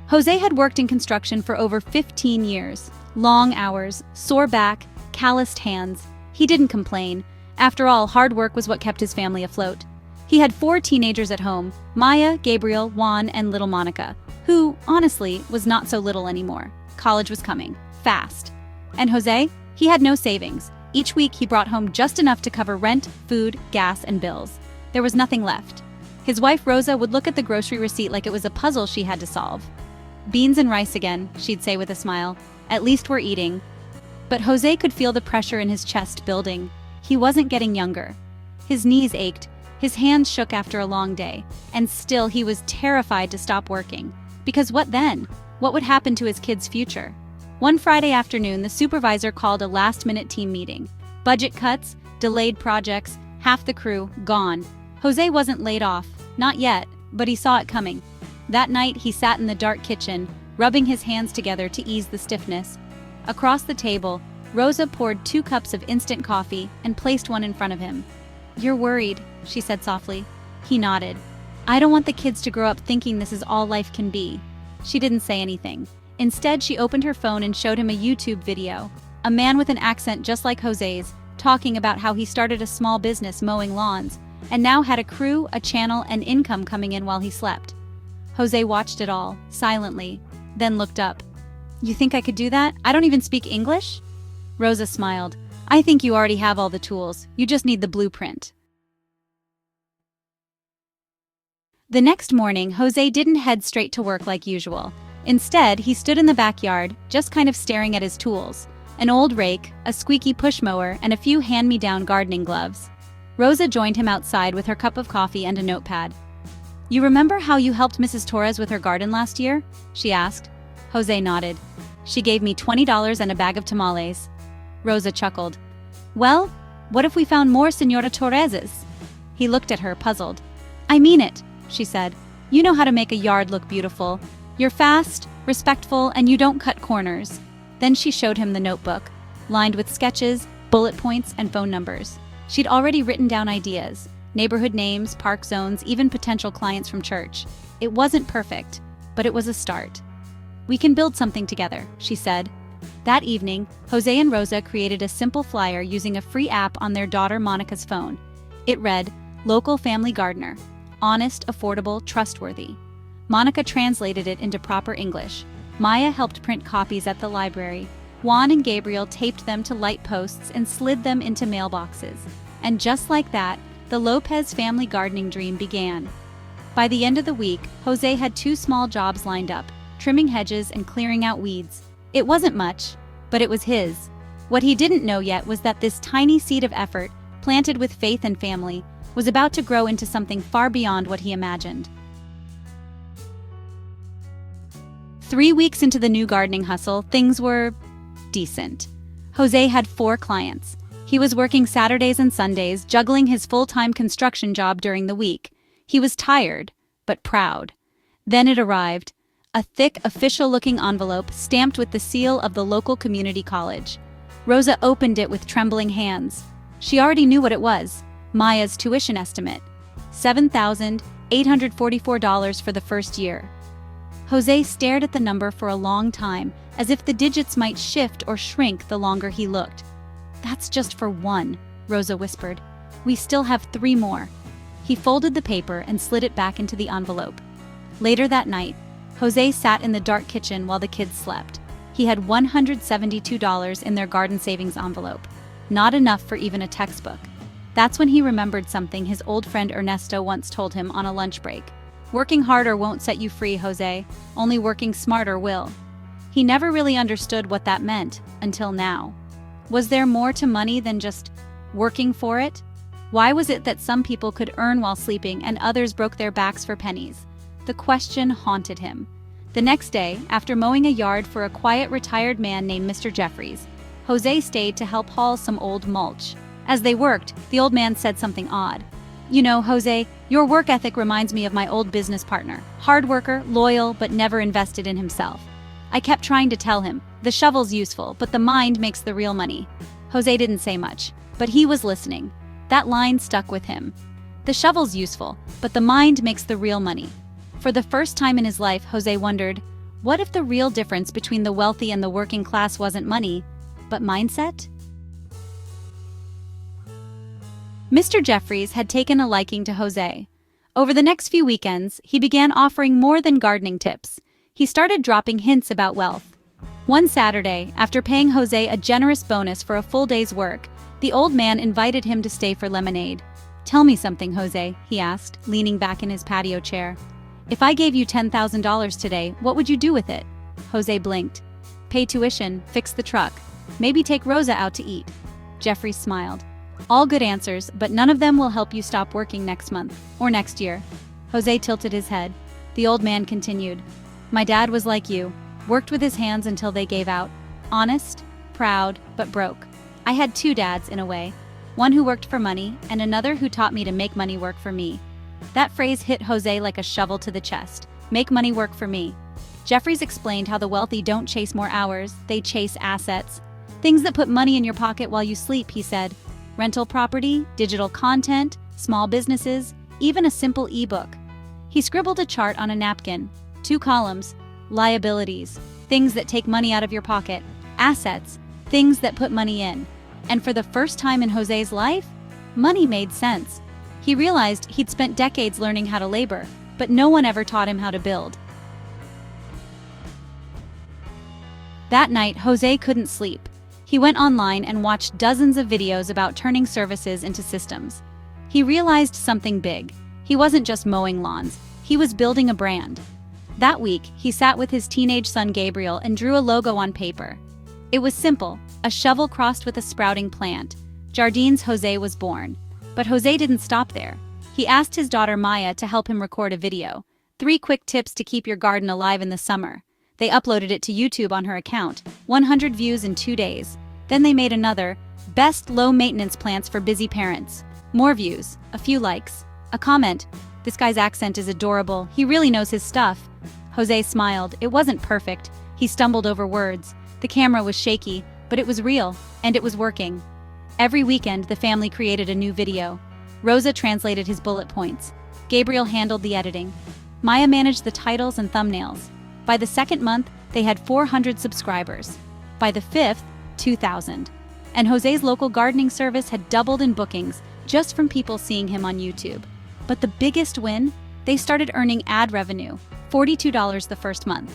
Jose had worked in construction for over 15 years. Long hours, sore back, calloused hands. He didn't complain. After all, hard work was what kept his family afloat. He had 4 teenagers at home: Maya, Gabriel, Juan, and little Monica, who, honestly, was not so little anymore. College was coming, fast. And Jose? He had no savings. Each week he brought home just enough to cover rent, food, gas, and bills. There was nothing left. His wife Rosa would look at the grocery receipt like it was a puzzle she had to solve. "Beans and rice again," she'd say with a smile. "At least we're eating." But Jose could feel the pressure in his chest building. He wasn't getting younger. His knees ached, his hands shook after a long day, and still he was terrified to stop working. Because what then? What would happen to his kid's future? One Friday afternoon, the supervisor called a last-minute team meeting. Budget cuts, delayed projects, half the crew gone. Jose wasn't laid off, not yet, but he saw it coming. That night, he sat in the dark kitchen, rubbing his hands together to ease the stiffness. Across the table, Rosa poured 2 cups of instant coffee and placed one in front of him. "You're worried," she said softly. He nodded. "I don't want the kids to grow up thinking this is all life can be." She didn't say anything. Instead, she opened her phone and showed him a YouTube video. A man with an accent just like Jose's, talking about how he started a small business mowing lawns, and now had a crew, a channel, and income coming in while he slept. Jose watched it all, silently, then looked up. "You think I could do that? I don't even speak English?" Rosa smiled. "I think you already have all the tools. You just need the blueprint." The next morning, Jose didn't head straight to work like usual. Instead, he stood in the backyard, just kind of staring at his tools. An old rake, a squeaky push mower, and a few hand-me-down gardening gloves. Rosa joined him outside with her cup of coffee and a notepad. "You remember how you helped Mrs. Torres with her garden last year?" she asked. Jose nodded. "She gave me $20 and a bag of tamales." Rosa chuckled. "Well, what if we found more Señora Torreses?" He looked at her, puzzled. "I mean it," she said. "You know how to make a yard look beautiful. You're fast, respectful, and you don't cut corners." Then she showed him the notebook, lined with sketches, bullet points, and phone numbers. She'd already written down ideas, neighborhood names, park zones, even potential clients from church. It wasn't perfect, but it was a start. "We can build something together," she said. That evening, Jose and Rosa created a simple flyer using a free app on their daughter Monica's phone. It read, "Local family gardener. Honest, affordable, trustworthy." Monica translated it into proper English. Maya helped print copies at the library. Juan and Gabriel taped them to light posts and slid them into mailboxes. And just like that, the Lopez family gardening dream began. By the end of the week, Jose had 2 small jobs lined up, trimming hedges and clearing out weeds. It wasn't much, but it was his. What he didn't know yet was that this tiny seed of effort, planted with faith and family, was about to grow into something far beyond what he imagined. 3 weeks into the new gardening hustle, things were decent. Jose had 4 clients. He was working Saturdays and Sundays, juggling his full-time construction job during the week. He was tired, but proud. Then it arrived, a thick, official-looking envelope stamped with the seal of the local community college. Rosa opened it with trembling hands. She already knew what it was: Maya's tuition estimate. $7,844 for the first year. Jose stared at the number for a long time, as if the digits might shift or shrink the longer he looked. "That's just for one," Rosa whispered. "We still have 3 more." He folded the paper and slid it back into the envelope. Later that night, Jose sat in the dark kitchen while the kids slept. He had $172 in their garden savings envelope. Not enough for even a textbook. That's when he remembered something his old friend Ernesto once told him on a lunch break. "Working harder won't set you free, Jose. Only working smarter will." He never really understood what that meant, until now. Was there more to money than just working for it? Why was it that some people could earn while sleeping and others broke their backs for pennies? The question haunted him. The next day, after mowing a yard for a quiet retired man named Mr. Jeffries, Jose stayed to help haul some old mulch. As they worked, the old man said something odd. "You know, Jose, your work ethic reminds me of my old business partner. Hard worker, loyal, but never invested in himself." I kept trying to tell him, "The shovel's useful, but the mind makes the real money." Jose didn't say much, but he was listening. That line stuck with him. The shovel's useful, but the mind makes the real money. For the first time in his life, Jose wondered, What if the real difference between the wealthy and the working class wasn't money, but mindset? Mr. Jeffries had taken a liking to Jose. Over the next few weekends, he began offering more than gardening tips. He started dropping hints about wealth. One Saturday, after paying Jose a generous bonus for a full day's work, the old man invited him to stay for lemonade. "Tell me something, Jose," he asked, leaning back in his patio chair. "If I gave you $10,000 today, what would you do with it?" Jose blinked. "Pay tuition, fix the truck, maybe take Rosa out to eat." Jeffries smiled. "All good answers, but none of them will help you stop working next month, or next year." Jose tilted his head. The old man continued. "My dad was like you, worked with his hands until they gave out. Honest, proud, but broke. I had two dads in a way. One who worked for money, and another who taught me to make money work for me." That phrase hit Jose like a shovel to the chest. Make money work for me. Jeffries explained how the wealthy don't chase more hours, they chase assets. Things that put money in your pocket while you sleep, he said. Rental property, digital content, small businesses, even a simple ebook. He scribbled a chart on a napkin. 2 columns. Liabilities, things that take money out of your pocket. Assets, things that put money in. And for the first time in Jose's life, money made sense. He realized he'd spent decades learning how to labor, but no one ever taught him how to build. That night, Jose couldn't sleep. He went online and watched dozens of videos about turning services into systems. He realized something big. He wasn't just mowing lawns, he was building a brand. That week, he sat with his teenage son Gabriel and drew a logo on paper. It was simple, a shovel crossed with a sprouting plant. Jardines Jose was born. But Jose didn't stop there. He asked his daughter Maya to help him record a video. 3 quick tips to keep your garden alive in the summer. They uploaded it to YouTube on her account, 100 views in 2 days. Then they made another, best low-maintenance plants for busy parents. More views, a few likes, a comment. This guy's accent is adorable, he really knows his stuff. Jose smiled. It wasn't perfect. He stumbled over words. The camera was shaky, but it was real, and it was working. Every weekend, the family created a new video. Rosa translated his bullet points. Gabriel handled the editing. Maya managed the titles and thumbnails. By the 2nd month, they had 400 subscribers. By the 5th, 2,000. And Jose's local gardening service had doubled in bookings just from people seeing him on YouTube. But the biggest win? They started earning ad revenue, $42 the first month.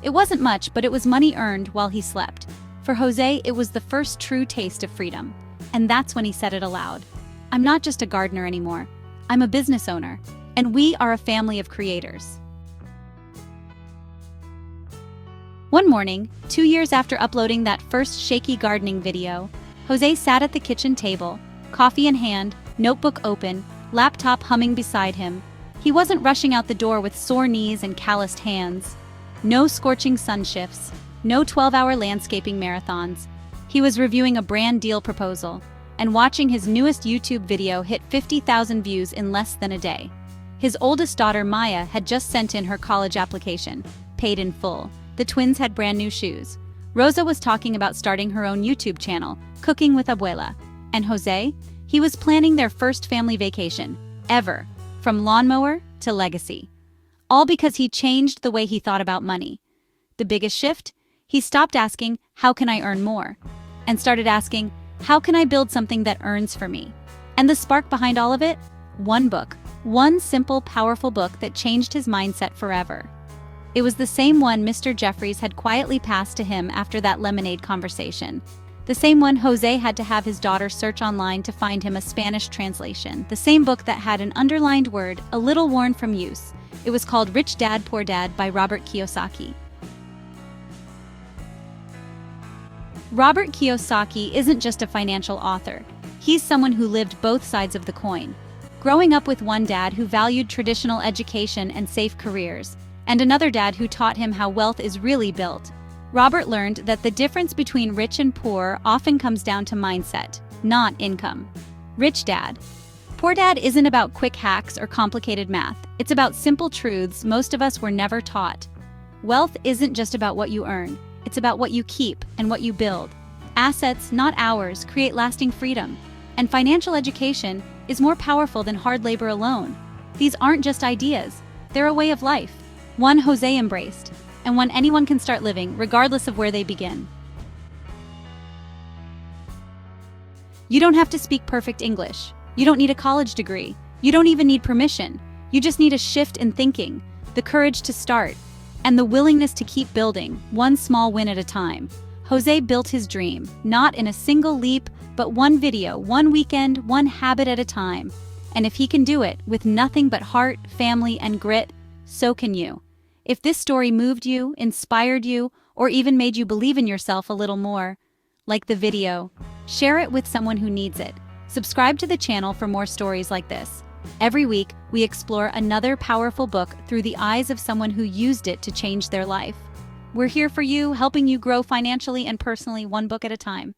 It wasn't much, but it was money earned while he slept. For Jose, it was the first true taste of freedom. And that's when he said it aloud. "I'm not just a gardener anymore. I'm a business owner. And we are a family of creators." One morning, 2 years after uploading that first shaky gardening video, Jose sat at the kitchen table, coffee in hand, notebook open, laptop humming beside him. He wasn't rushing out the door with sore knees and calloused hands. No scorching sun shifts, no 12-hour landscaping marathons. He was reviewing a brand deal proposal and watching his newest YouTube video hit 50,000 views in less than a day. His oldest daughter, Maya, had just sent in her college application, paid in full. The twins had brand new shoes. Rosa was talking about starting her own YouTube channel, Cooking with Abuela. And Jose? He was planning their first family vacation, ever, from lawnmower to legacy. All because he changed the way he thought about money. The biggest shift? He stopped asking, "How can I earn more?" and started asking, "How can I build something that earns for me?" And the spark behind all of it? One book. One simple, powerful book that changed his mindset forever. It was the same one Mr. Jeffries had quietly passed to him after that lemonade conversation. The same one Jose had to have his daughter search online to find him a Spanish translation. The same book that had an underlined word, a little worn from use. It was called Rich Dad, Poor Dad by Robert Kiyosaki. Robert Kiyosaki isn't just a financial author. He's someone who lived both sides of the coin. Growing up with one dad who valued traditional education and safe careers, and another dad who taught him how wealth is really built, Robert learned that the difference between rich and poor often comes down to mindset, not income. Rich Dad. Poor Dad isn't about quick hacks or complicated math. It's about simple truths most of us were never taught. Wealth isn't just about what you earn. It's about what you keep and what you build. Assets, not hours, create lasting freedom. And financial education is more powerful than hard labor alone. These aren't just ideas. They're a way of life. One Jose embraced. and one anyone can start living, regardless of where they begin. You don't have to speak perfect English. You don't need a college degree. You don't even need permission. You just need a shift in thinking, the courage to start, and the willingness to keep building, one small win at a time. Jose built his dream, not in a single leap, but one video, one weekend, one habit at a time. And if he can do it with nothing but heart, family, and grit, so can you. If this story moved you, inspired you, or even made you believe in yourself a little more, like the video, share it with someone who needs it. Subscribe to the channel for more stories like this. Every week, we explore another powerful book through the eyes of someone who used it to change their life. We're here for you, helping you grow financially and personally, one book at a time.